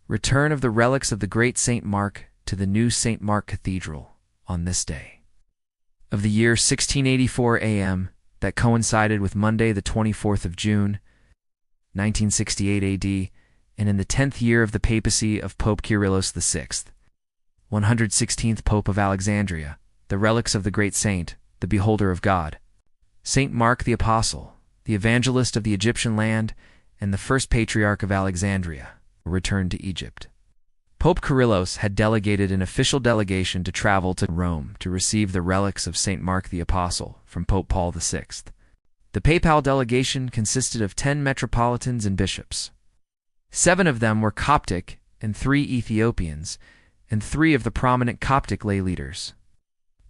Return of the relics of the great St. Mark to the new St. Mark Cathedral on this day of the year 1684 AM that coincided with Monday the 24th of June, 1968 AD, and in the 10th year of the papacy of Pope Kyrillos VI, 116th Pope of Alexandria, the relics of the great saint, the beholder of God, St. Mark the Apostle, the evangelist of the Egyptian land, and the first patriarch of Alexandria, returned to Egypt. Pope Kyrillos had delegated an official delegation to travel to Rome to receive the relics of St. Mark the Apostle from Pope Paul VI. The papal delegation consisted of 10 metropolitans and bishops. 7 of them were Coptic and 3 Ethiopians, and 3 of the prominent Coptic lay leaders.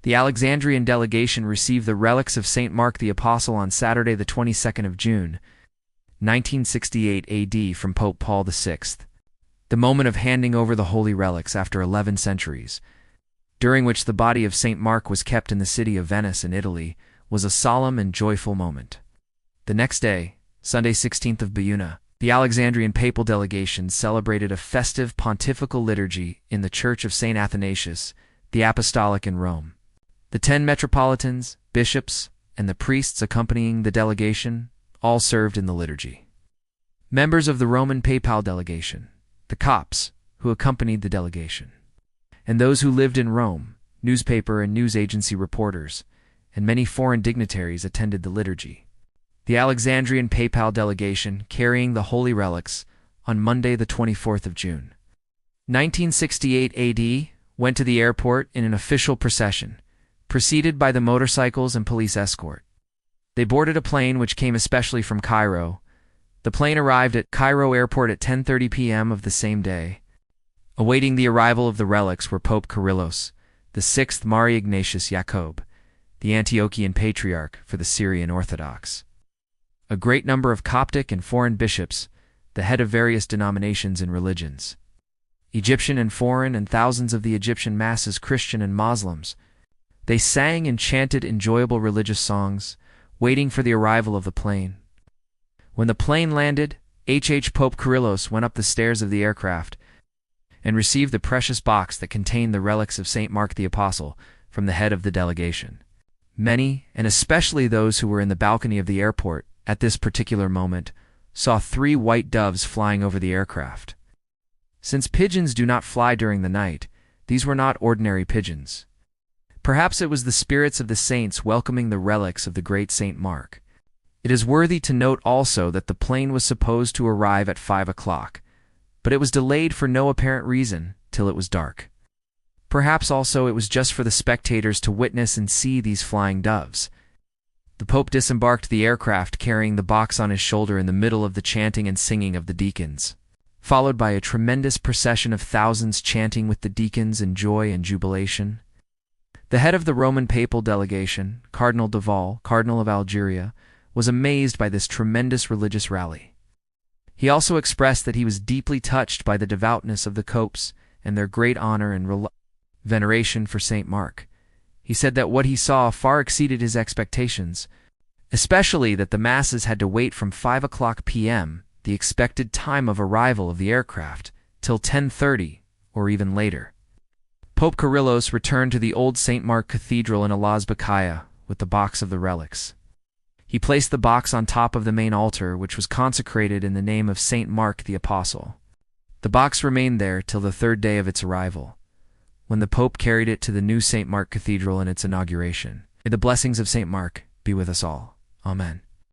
The Alexandrian delegation received the relics of St. Mark the Apostle on Saturday the 22nd of June, 1968 AD from Pope Paul VI, the moment of handing over the holy relics after 11 centuries, during which the body of St. Mark was kept in the city of Venice in Italy, was a solemn and joyful moment. The next day, Sunday 16th of Buyuna, the Alexandrian papal delegation celebrated a festive pontifical liturgy in the Church of St. Athanasius, the Apostolic in Rome. The 10 metropolitans, bishops, and the priests accompanying the delegation all served in the liturgy. Members of the Roman papal delegation, the Copts, who accompanied the delegation, and those who lived in Rome, newspaper and news agency reporters, and many foreign dignitaries attended the liturgy. The Alexandrian papal delegation carrying the holy relics on Monday the 24th of June, 1968 AD, went to the airport in an official procession, preceded by the motorcycles and police escort. They boarded a plane which came especially from Cairo. The plane arrived at Cairo airport at 10:30 p.m. of the same day. Awaiting the arrival of the relics were Pope Kyrillos, the 6th Mari Ignatius Jacob, the Antiochian Patriarch for the Syrian Orthodox, a great number of Coptic and foreign bishops, the head of various denominations and religions, Egyptian and foreign, and thousands of the Egyptian masses, Christian and Muslims. They sang and chanted enjoyable religious songs, waiting for the arrival of the plane. When the plane landed, Pope Kyrillos went up the stairs of the aircraft and received the precious box that contained the relics of St. Mark the Apostle from the head of the delegation. Many, and especially those who were in the balcony of the airport at this particular moment, saw 3 white doves flying over the aircraft. Since pigeons do not fly during the night, these were not ordinary pigeons. Perhaps it was the spirits of the saints welcoming the relics of the great St. Mark. It is worthy to note also that the plane was supposed to arrive at 5 o'clock, but it was delayed for no apparent reason till it was dark. Perhaps also it was just for the spectators to witness and see these flying doves. The Pope disembarked the aircraft carrying the box on his shoulder in the middle of the chanting and singing of the deacons, followed by a tremendous procession of thousands chanting with the deacons in joy and jubilation. The head of the Roman papal delegation, Cardinal Duval, Cardinal of Algeria, was amazed by this tremendous religious rally. He also expressed that he was deeply touched by the devoutness of the Copts and their great honor and veneration for St. Mark. He said that what he saw far exceeded his expectations, especially that the masses had to wait from 5 o'clock p.m., the expected time of arrival of the aircraft, till 10:30 or even later. Pope Kyrillos returned to the old St. Mark Cathedral in Alazbekaya with the box of the relics. He placed the box on top of the main altar, which was consecrated in the name of St. Mark the Apostle. The box remained there till the 3rd day of its arrival, when the Pope carried it to the new St. Mark Cathedral in its inauguration. May the blessings of St. Mark be with us all. Amen.